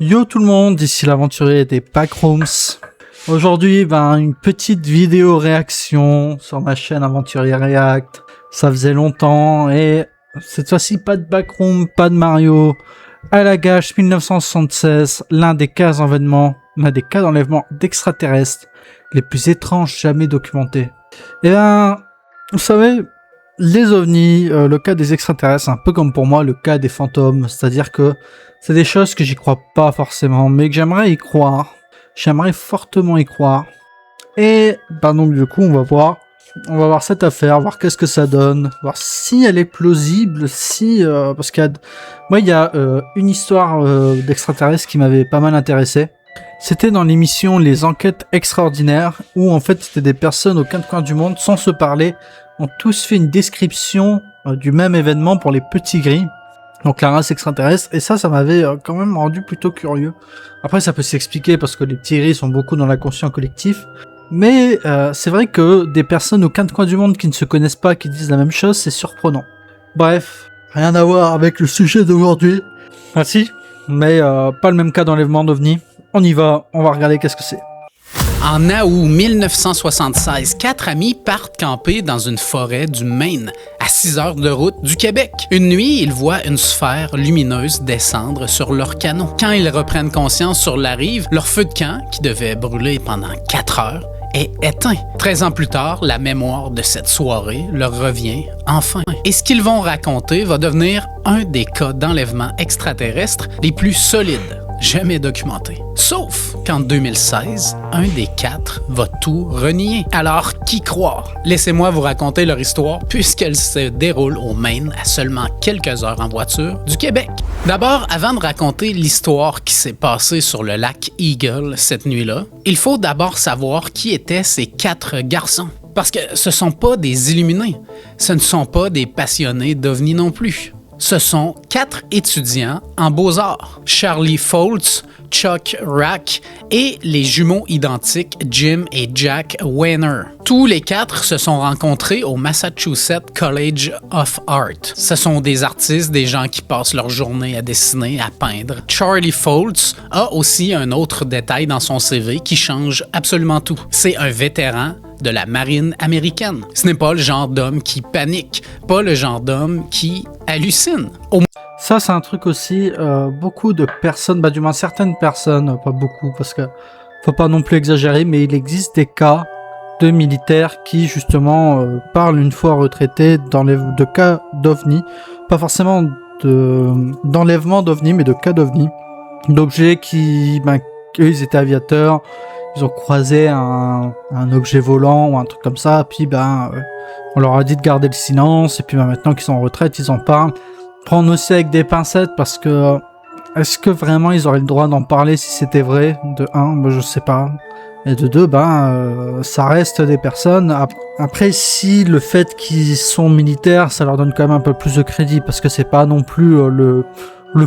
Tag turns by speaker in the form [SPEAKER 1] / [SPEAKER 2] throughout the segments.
[SPEAKER 1] Yo tout le monde, ici l'aventurier des Backrooms. Aujourd'hui, une petite vidéo réaction sur ma chaîne Aventurier React. Ça faisait longtemps et cette fois-ci pas de Backroom, pas de Mario. À la gâche 1976, l'un des cas d'enlèvement d'extraterrestres les plus étranges jamais documentés. Et vous savez, les ovnis, le cas des extraterrestres, c'est un peu comme pour moi le cas des fantômes. C'est-à-dire que c'est des choses que j'y crois pas forcément, mais que j'aimerais y croire. J'aimerais fortement y croire. Et donc du coup, on va voir cette affaire, voir qu'est-ce que ça donne, voir si elle est plausible, parce qu'il y a une histoire d'extraterrestres qui m'avait pas mal intéressé. C'était dans l'émission Les Enquêtes Extraordinaires, où en fait c'était des personnes aux quatre coins du monde, sans se parler, ont tous fait une description du même événement pour les petits gris, donc la race extraterrestre, et ça m'avait quand même rendu plutôt curieux. Après ça peut s'expliquer parce que les petits gris sont beaucoup dans l'inconscient collectif, mais c'est vrai que des personnes aux quatre coins du monde qui ne se connaissent pas, qui disent la même chose, c'est surprenant. Bref, rien à voir avec le sujet d'aujourd'hui. Ah si, mais pas le même cas d'enlèvement d'OVNI. On y va, on va regarder qu'est-ce que c'est.
[SPEAKER 2] En août 1976, 4 amis partent camper dans une forêt du Maine, à 6 heures de route du Québec. Une nuit, ils voient une sphère lumineuse descendre sur leur canot. Quand ils reprennent conscience sur la rive, leur feu de camp, qui devait brûler pendant 4 heures, est éteint. 13 ans plus tard, la mémoire de cette soirée leur revient enfin. Et ce qu'ils vont raconter va devenir un des cas d'enlèvement extraterrestre les plus solides jamais documenté. Sauf qu'en 2016, un des 4 va tout renier. Alors, qui croire? Laissez-moi vous raconter leur histoire puisqu'elle se déroule au Maine à seulement quelques heures en voiture du Québec. D'abord, avant de raconter l'histoire qui s'est passée sur le lac Eagle cette nuit-là, il faut d'abord savoir qui étaient ces 4 garçons. Parce que ce ne sont pas des illuminés, ce ne sont pas des passionnés d'OVNI non plus. Ce sont 4 étudiants en beaux-arts, Charlie Foltz, Chuck Rack et les jumeaux identiques Jim et Jack Weiner. Tous les 4 se sont rencontrés au Massachusetts College of Art. Ce sont des artistes, des gens qui passent leur journée à dessiner, à peindre. Charlie Foltz a aussi un autre détail dans son CV qui change absolument tout. C'est un vétéran de la marine américaine. Ce n'est pas le genre d'homme qui panique, pas le genre d'homme qui hallucine.
[SPEAKER 1] Ça, c'est un truc aussi, beaucoup de personnes, du moins certaines personnes, pas beaucoup, parce que faut pas non plus exagérer, mais il existe des cas de militaires qui, justement, parlent une fois retraités de cas d'OVNI, pas forcément d'enlèvement d'OVNI, mais de cas d'OVNI, d'objets qui, eux, ils étaient aviateurs, ils ont croisé un objet volant ou un truc comme ça, puis on leur a dit de garder le silence, et puis maintenant qu'ils sont en retraite, ils en parlent. Prendre aussi avec des pincettes, parce que est-ce que vraiment ils auraient le droit d'en parler si c'était vrai? De 1, je sais pas. Et de 2, ça reste des personnes. Après, si le fait qu'ils sont militaires, ça leur donne quand même un peu plus de crédit, parce que c'est pas non plus le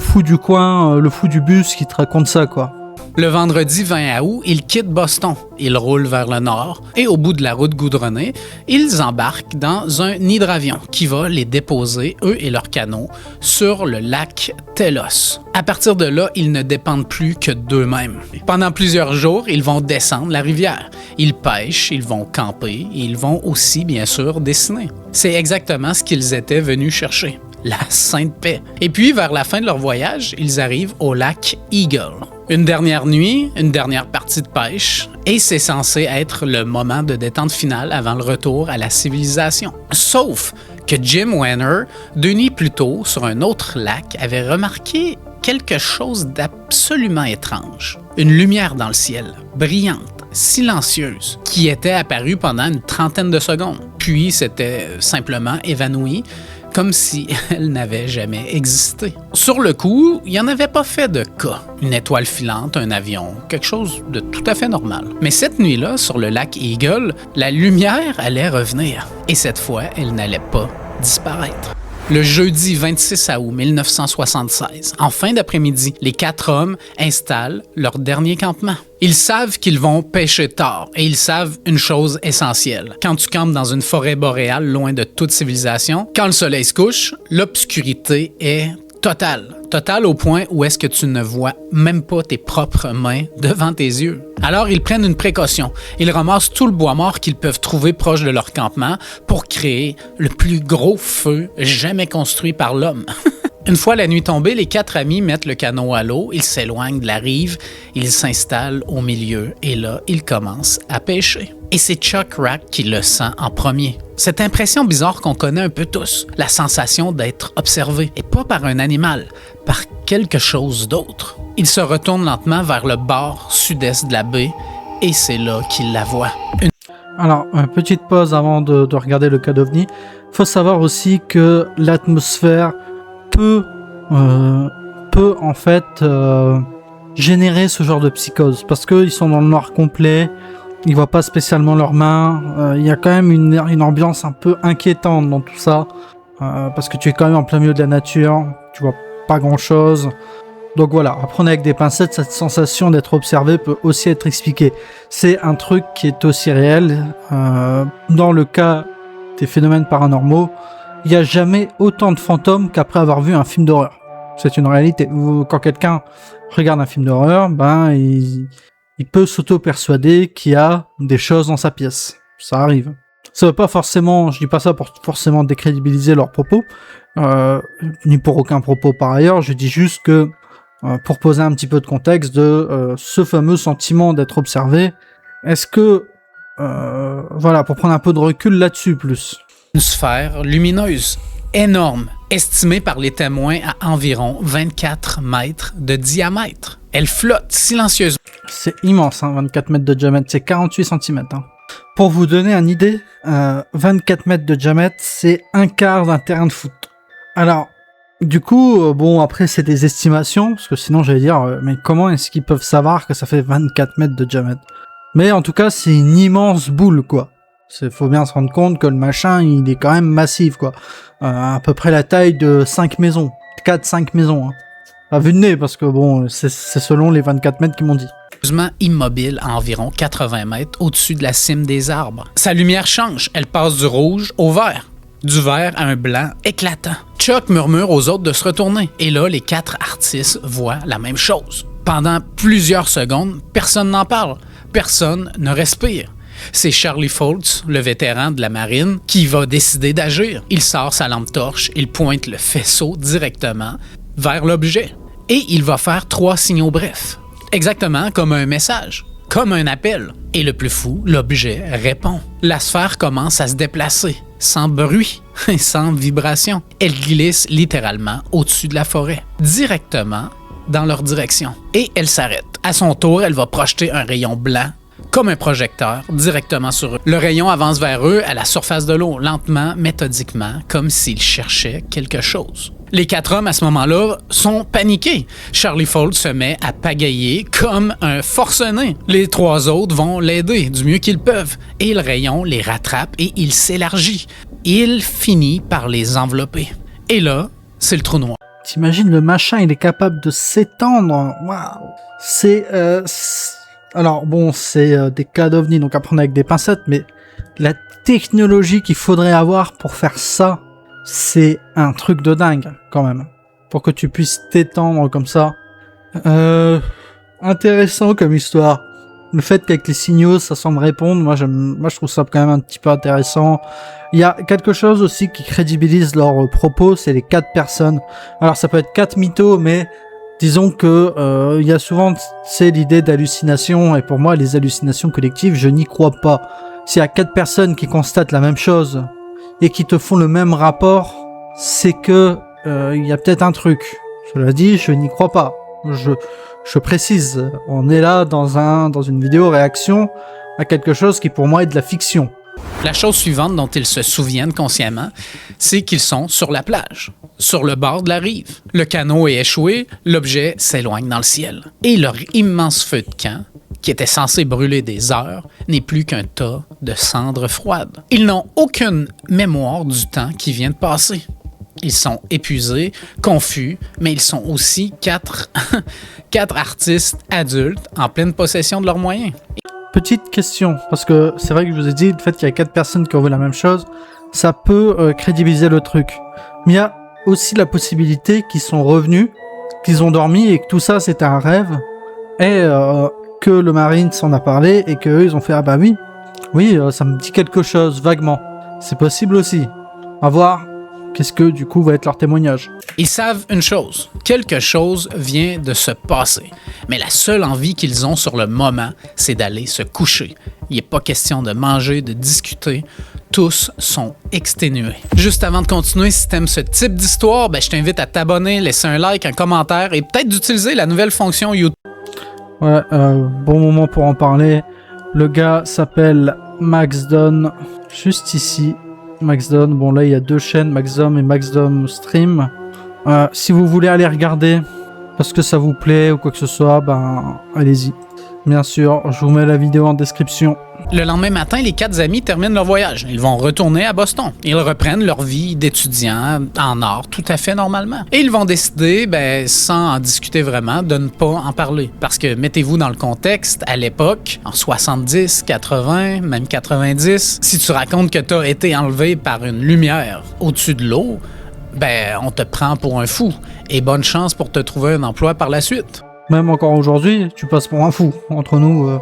[SPEAKER 1] fou du coin, le fou du bus qui te raconte ça, quoi.
[SPEAKER 2] Le vendredi 20 août, ils quittent Boston. Ils roulent vers le nord et au bout de la route goudronnée, ils embarquent dans un hydravion qui va les déposer, eux et leur canot, sur le lac Telos. À partir de là, ils ne dépendent plus que d'eux-mêmes. Pendant plusieurs jours, ils vont descendre la rivière. Ils pêchent, ils vont camper et ils vont aussi, bien sûr, dessiner. C'est exactement ce qu'ils étaient venus chercher, la Sainte Paix. Et puis, vers la fin de leur voyage, ils arrivent au lac Eagle. Une dernière nuit, une dernière partie de pêche, et c'est censé être le moment de détente finale avant le retour à la civilisation. Sauf que Jim Weiner, 2 nuits plus tôt, sur un autre lac, avait remarqué quelque chose d'absolument étrange. Une lumière dans le ciel, brillante, silencieuse, qui était apparue pendant une trentaine de secondes, puis s'était simplement évanouie, comme si elle n'avait jamais existé. Sur le coup, il n'y en avait pas fait de cas. Une étoile filante, un avion, quelque chose de tout à fait normal. Mais cette nuit-là, sur le lac Eagle, la lumière allait revenir. Et cette fois, elle n'allait pas disparaître. Le jeudi 26 août 1976, en fin d'après-midi, les 4 hommes installent leur dernier campement. Ils savent qu'ils vont pêcher tard et ils savent une chose essentielle. Quand tu campes dans une forêt boréale loin de toute civilisation, quand le soleil se couche, l'obscurité est Total. Total au point où est-ce que tu ne vois même pas tes propres mains devant tes yeux. Alors, ils prennent une précaution. Ils ramassent tout le bois mort qu'ils peuvent trouver proche de leur campement pour créer le plus gros feu jamais construit par l'homme. Une fois la nuit tombée, les 4 amis mettent le canot à l'eau, ils s'éloignent de la rive, ils s'installent au milieu et là, ils commencent à pêcher. Et c'est Chuck Rack qui le sent en premier. Cette impression bizarre qu'on connaît un peu tous, la sensation d'être observé, et pas par un animal, par quelque chose d'autre. Il se retourne lentement vers le bord sud-est de la baie et c'est là qu'il la voit.
[SPEAKER 1] Alors, une petite pause avant de regarder le cas d'OVNI. Faut savoir aussi que l'atmosphère peut en fait générer ce genre de psychose parce qu'ils sont dans le noir complet, ils voient pas spécialement leurs mains, il y a quand même une ambiance un peu inquiétante dans tout ça parce que tu es quand même en plein milieu de la nature, tu vois pas grand chose. Donc voilà, apprenez avec des pincettes, cette sensation d'être observé peut aussi être expliquée. C'est un truc qui est aussi réel. Dans le cas des phénomènes paranormaux, il n'y a jamais autant de fantômes qu'après avoir vu un film d'horreur. C'est une réalité. Quand quelqu'un regarde un film d'horreur, il peut s'auto-persuader qu'il y a des choses dans sa pièce. Ça arrive. Ça veut pas forcément, je dis pas ça pour forcément décrédibiliser leurs propos, ni pour aucun propos par ailleurs, je dis juste que pour poser un petit peu de contexte de ce fameux sentiment d'être observé, est-ce que, voilà, pour prendre un peu de recul là-dessus plus.
[SPEAKER 2] Une sphère lumineuse, énorme, estimée par les témoins à environ 24 mètres de diamètre. Elle flotte silencieusement.
[SPEAKER 1] C'est immense, 24 mètres de diamètre, c'est 48 cm. Pour vous donner une idée, 24 mètres de diamètre, c'est un quart d'un terrain de foot. Alors, du coup, bon, après, c'est des estimations, parce que sinon, j'allais dire, mais comment est-ce qu'ils peuvent savoir que ça fait 24 mètres de diamètre? Mais en tout cas, c'est une immense boule, quoi. Faut bien se rendre compte que le machin, il est quand même massif, quoi. À peu près la taille de 5 maisons. 4-5 maisons, hein. À vue de nez, parce que bon, c'est selon les 24 mètres qu'ils m'ont dit.
[SPEAKER 2] Immobile à environ 80 mètres au-dessus de la cime des arbres. Sa lumière change, elle passe du rouge au vert. Du vert à un blanc éclatant. Chuck murmure aux autres de se retourner. Et là, les 4 artistes voient la même chose. Pendant plusieurs secondes, personne n'en parle. Personne ne respire. C'est Charlie Foltz, le vétéran de la marine, qui va décider d'agir. Il sort sa lampe torche, il pointe le faisceau directement vers l'objet. Et il va faire 3 signaux brefs. Exactement comme un message, comme un appel. Et le plus fou, l'objet répond. La sphère commence à se déplacer, sans bruit et sans vibration. Elle glisse littéralement au-dessus de la forêt, directement dans leur direction. Et elle s'arrête. À son tour, elle va projeter un rayon blanc, comme un projecteur, directement sur eux. Le rayon avance vers eux à la surface de l'eau, lentement, méthodiquement, comme s'il cherchait quelque chose. Les 4 hommes, à ce moment-là, sont paniqués. Charlie Foltz se met à pagailler comme un forcené. Les 3 autres vont l'aider du mieux qu'ils peuvent. Et le rayon les rattrape et il s'élargit. Il finit par les envelopper. Et là, c'est le trou noir.
[SPEAKER 1] T'imagines, le machin, il est capable de s'étendre. Waouh! Alors bon, c'est des cas d'OVNI, donc à prendre avec des pincettes, mais la technologie qu'il faudrait avoir pour faire ça, c'est un truc de dingue, quand même. Pour que tu puisses t'étendre comme ça. Intéressant comme histoire. Le fait qu'avec les signaux, ça semble répondre, moi je trouve ça quand même un petit peu intéressant. Il y a quelque chose aussi qui crédibilise leurs propos, c'est les 4 personnes. Alors ça peut être 4 mythos, mais disons que il y a souvent, c'est l'idée d'hallucination, et pour moi, les hallucinations collectives, je n'y crois pas. S'il y a 4 personnes qui constatent la même chose, et qui te font le même rapport, c'est que il y a peut-être un truc. Cela dit, je n'y crois pas. Je précise, on est là dans une vidéo réaction à quelque chose qui pour moi est de la fiction.
[SPEAKER 2] La chose suivante dont ils se souviennent consciemment, c'est qu'ils sont sur la plage, sur le bord de la rive. Le canot est échoué, l'objet s'éloigne dans le ciel. Et leur immense feu de camp, qui était censé brûler des heures, n'est plus qu'un tas de cendres froides. Ils n'ont aucune mémoire du temps qui vient de passer. Ils sont épuisés, confus, mais ils sont aussi 4 artistes adultes en pleine possession de leurs moyens.
[SPEAKER 1] Petite question, parce que c'est vrai que je vous ai dit, le fait qu'il y a 4 personnes qui ont vu la même chose, ça peut crédibiliser le truc. Mais il y a aussi la possibilité qu'ils sont revenus, qu'ils ont dormi et que tout ça c'était un rêve, et que le Marine s'en a parlé et qu'eux ils ont fait ah bah oui, ça me dit quelque chose vaguement. C'est possible aussi. À voir. Qu'est-ce que, du coup, va être leur témoignage?
[SPEAKER 2] Ils savent une chose. Quelque chose vient de se passer. Mais la seule envie qu'ils ont sur le moment, c'est d'aller se coucher. Il n'est pas question de manger, de discuter. Tous sont exténués. Juste avant de continuer, si tu aimes ce type d'histoire, je t'invite à t'abonner, laisser un like, un commentaire et peut-être d'utiliser la nouvelle fonction YouTube.
[SPEAKER 1] Ouais, bon moment pour en parler. Le gars s'appelle Maxdom, juste ici. Maxdom, bon là il y a 2 chaînes, Maxdom et Maxdom Stream. Si vous voulez aller regarder parce que ça vous plaît ou quoi que ce soit, allez-y. Bien sûr, je vous mets la vidéo en description.
[SPEAKER 2] Le lendemain matin, les 4 amis terminent leur voyage. Ils vont retourner à Boston. Ils reprennent leur vie d'étudiants en art tout à fait normalement. Et ils vont décider, sans en discuter vraiment, de ne pas en parler. Parce que, mettez-vous dans le contexte, à l'époque, en 70, 80, même 90, si tu racontes que tu as été enlevé par une lumière au-dessus de l'eau, on te prend pour un fou. Et bonne chance pour te trouver un emploi par la suite.
[SPEAKER 1] Même encore aujourd'hui, tu passes pour un fou. Entre nous,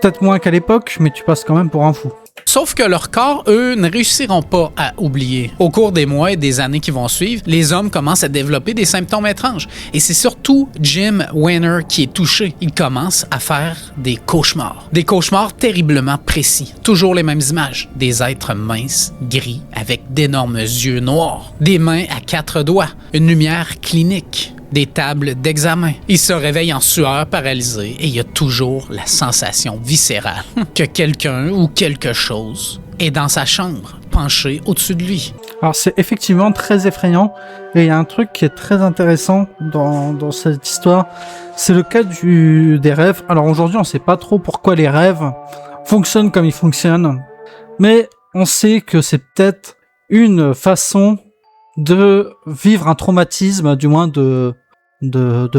[SPEAKER 1] peut-être moins qu'à l'époque, mais tu passes quand même pour un fou.
[SPEAKER 2] Sauf que leurs corps, eux, ne réussiront pas à oublier. Au cours des mois et des années qui vont suivre, les hommes commencent à développer des symptômes étranges. Et c'est surtout Jim Weiner qui est touché. Il commence à faire des cauchemars. Des cauchemars terriblement précis. Toujours les mêmes images. Des êtres minces, gris, avec d'énormes yeux noirs. Des mains à 4 doigts. Une lumière clinique. Des tables d'examen. Il se réveille en sueur, paralysé, et il y a toujours la sensation viscérale que quelqu'un ou quelque chose est dans sa chambre, penché au-dessus de lui.
[SPEAKER 1] Alors c'est effectivement très effrayant, et il y a un truc qui est très intéressant dans cette histoire, c'est le cas des rêves. Alors aujourd'hui on sait pas trop pourquoi les rêves fonctionnent comme ils fonctionnent, mais on sait que c'est peut-être une façon de vivre un traumatisme, du moins de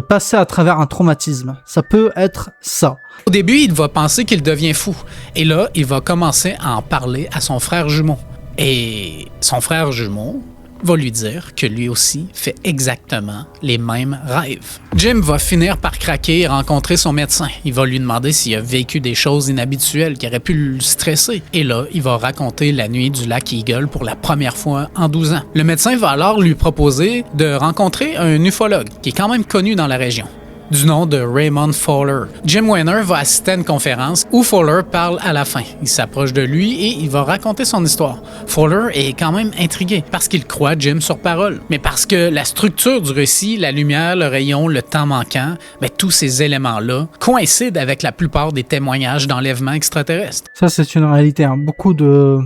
[SPEAKER 1] passer à travers un traumatisme. Ça peut être ça.
[SPEAKER 2] Au début, il va penser qu'il devient fou. Et là, il va commencer à en parler à son frère jumeau. Et son frère jumeau va lui dire que lui aussi fait exactement les mêmes rêves. Jim va finir par craquer et rencontrer son médecin. Il va lui demander s'il a vécu des choses inhabituelles qui auraient pu le stresser. Et là, il va raconter la nuit du lac Eagle pour la première fois en 12 ans. Le médecin va alors lui proposer de rencontrer un ufologue qui est quand même connu dans la région, du nom de Raymond Fowler. Jim Weiner va assister à une conférence où Fowler parle à la fin. Il s'approche de lui et il va raconter son histoire. Fowler est quand même intrigué parce qu'il croit Jim sur parole. Mais parce que la structure du récit, la lumière, le rayon, le temps manquant, tous ces éléments-là coïncident avec la plupart des témoignages d'enlèvements extraterrestres.
[SPEAKER 1] Ça, c'est une réalité. Beaucoup de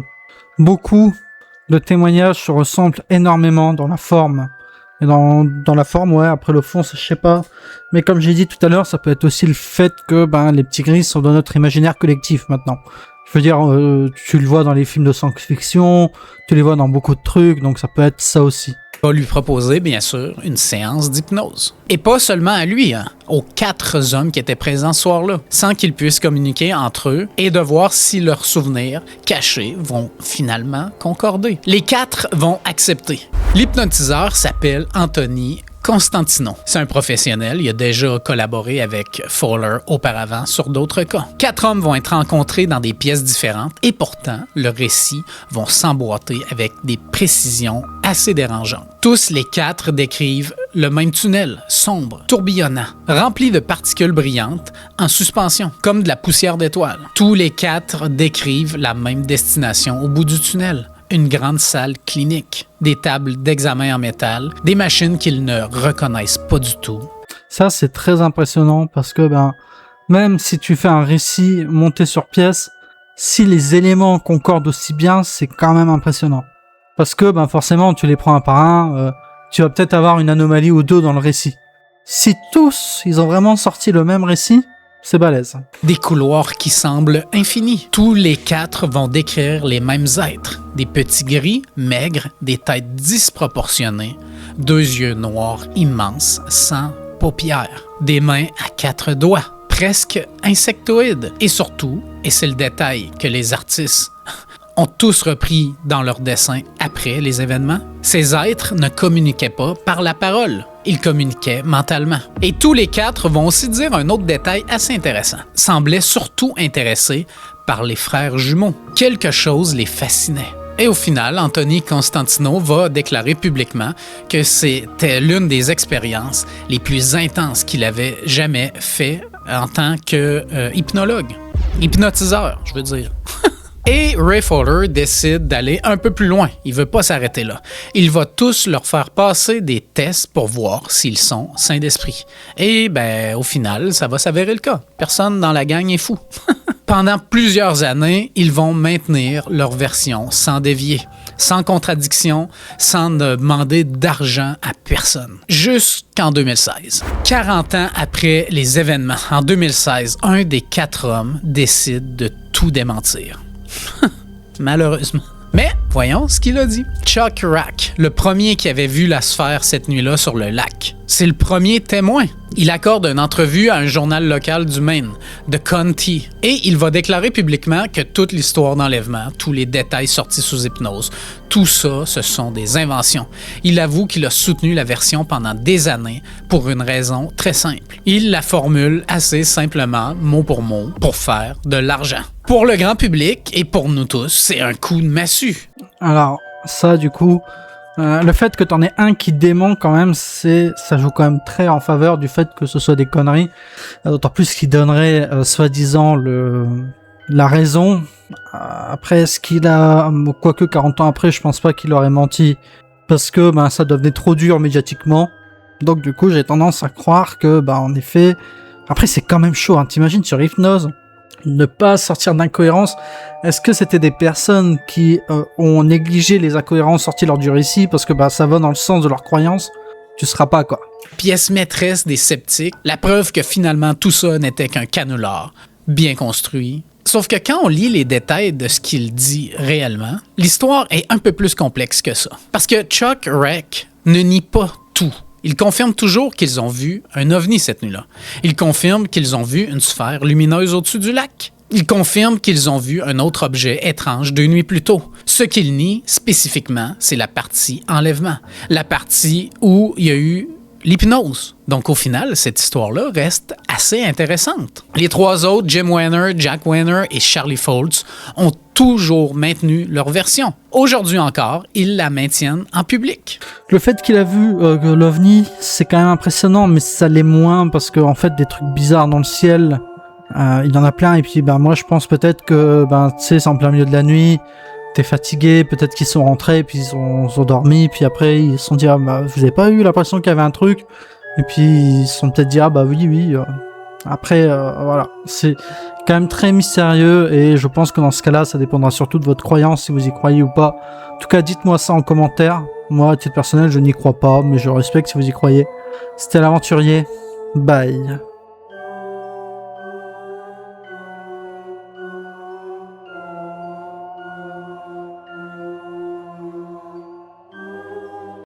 [SPEAKER 1] témoignages se ressemblent énormément dans la forme. Et dans la forme, ouais, après le fond, je sais pas. Mais comme j'ai dit tout à l'heure, ça peut être aussi le fait que les petits gris sont dans notre imaginaire collectif maintenant. Je veux dire, tu le vois dans les films de science-fiction, tu les vois dans beaucoup de trucs, donc ça peut être ça aussi.
[SPEAKER 2] Va lui proposer, bien sûr, une séance d'hypnose. Et pas seulement à lui, aux 4 hommes qui étaient présents ce soir-là, sans qu'ils puissent communiquer entre eux et de voir si leurs souvenirs cachés vont finalement concorder. Les 4 vont accepter. L'hypnotiseur s'appelle Anthony Constantino. C'est un professionnel, il a déjà collaboré avec Fowler auparavant sur d'autres cas. 4 hommes vont être rencontrés dans des pièces différentes et pourtant, leurs récits vont s'emboîter avec des précisions assez dérangeantes. Tous les 4 décrivent le même tunnel, sombre, tourbillonnant, rempli de particules brillantes, en suspension, comme de la poussière d'étoiles. Tous les 4 décrivent la même destination au bout du tunnel. Une grande salle clinique, des tables d'examen en métal, des machines qu'ils ne reconnaissent pas du tout.
[SPEAKER 1] Ça, c'est très impressionnant parce que même si tu fais un récit monté sur pièce, si les éléments concordent aussi bien, c'est quand même impressionnant. Parce que forcément, tu les prends un par un, tu vas peut-être avoir une anomalie ou 2 dans le récit. Si tous, ils ont vraiment sorti le même récit, c'est balèze.
[SPEAKER 2] Des couloirs qui semblent infinis. Tous les 4 vont décrire les mêmes êtres. Des petits gris, maigres, des têtes disproportionnées, 2 yeux noirs immenses, sans paupières, des mains à 4 doigts, presque insectoïdes. Et surtout, et c'est le détail que les artistes ont tous repris dans leurs dessins après les événements. Ces êtres ne communiquaient pas par la parole, ils communiquaient mentalement. Et tous les 4 vont aussi dire un autre détail assez intéressant. Semblaient surtout intéressés par les frères jumeaux. Quelque chose les fascinait. Et au final, Anthony Constantino va déclarer publiquement que c'était l'une des expériences les plus intenses qu'il avait jamais fait en tant que hypnologue. Hypnotiseur, je veux dire. Et Ray Fowler décide d'aller un peu plus loin. Il veut pas s'arrêter là. Il va tous leur faire passer des tests pour voir s'ils sont sains d'esprit. Et au final, ça va s'avérer le cas. Personne dans la gang est fou. Pendant plusieurs années, ils vont maintenir leur version sans dévier, sans contradiction, sans demander d'argent à personne. Jusqu'en 2016. 40 ans après les événements, en 2016, un des 4 hommes décide de tout démentir. Malheureusement. Mais voyons ce qu'il a dit. Chuck Rack, le premier qui avait vu la sphère cette nuit-là sur le lac. C'est le premier témoin. Il accorde une entrevue à un journal local du Maine, The County, et il va déclarer publiquement que toute l'histoire d'enlèvement, tous les détails sortis sous hypnose, tout ça, ce sont des inventions. Il avoue qu'il a soutenu la version pendant des années pour une raison très simple. Il la formule assez simplement, mot pour faire de l'argent. Pour le grand public et pour nous tous, c'est un coup de massue.
[SPEAKER 1] Alors, ça, du coup, le fait que t'en aies un qui dément quand même, ça joue quand même très en faveur du fait que ce soit des conneries. D'autant plus qu'il donnerait, soi-disant, la raison. Après, ce qu'il a, quoique 40 ans après, je pense pas qu'il aurait menti. Parce que, ça devenait trop dur médiatiquement. Donc, du coup, j'ai tendance à croire que, en effet, après, c'est quand même chaud, hein. T'imagines sur hypnose, ne pas sortir d'incohérences. Est-ce que c'était des personnes qui ont négligé les incohérences sorties lors du récit parce que ça va dans le sens de leur croyance? Tu seras pas, quoi.
[SPEAKER 2] Pièce maîtresse des sceptiques, la preuve que finalement tout ça n'était qu'un canular, bien construit. Sauf que quand on lit les détails de ce qu'il dit réellement, l'histoire est un peu plus complexe que ça. Parce que Chuck Rack ne nie pas tout. Il confirme toujours qu'ils ont vu un ovni cette nuit-là. Il confirme qu'ils ont vu une sphère lumineuse au-dessus du lac. Il confirme qu'ils ont vu un autre objet étrange 2 nuits plus tôt. Ce qu'il nie spécifiquement, c'est la partie enlèvement. La partie où il y a eu l'hypnose. Donc au final, cette histoire-là reste assez intéressante. Les 3 autres, Jim Wenner, Jack Wenner et Charlie Foltz, ont toujours maintenu leur version. Aujourd'hui encore, ils la maintiennent en public.
[SPEAKER 1] Le fait qu'il a vu l'OVNI, c'est quand même impressionnant, mais ça l'est moins parce que en fait, des trucs bizarres dans le ciel, il y en a plein. Et puis, moi, je pense peut-être que, tu sais, c'est en plein milieu de la nuit, t'es fatigué, peut-être qu'ils sont rentrés, puis ils ont dormi, puis après, ils se sont dit, vous avez pas eu l'impression qu'il y avait un truc? Et puis, ils se sont peut-être dit, oui. Après, voilà, c'est quand même très mystérieux et je pense que dans ce cas-là, ça dépendra surtout de votre croyance, si vous y croyez ou pas. En tout cas, dites-moi ça en commentaire. Moi, à titre personnel, je n'y crois pas, mais je respecte si vous y croyez. C'était l'aventurier. Bye.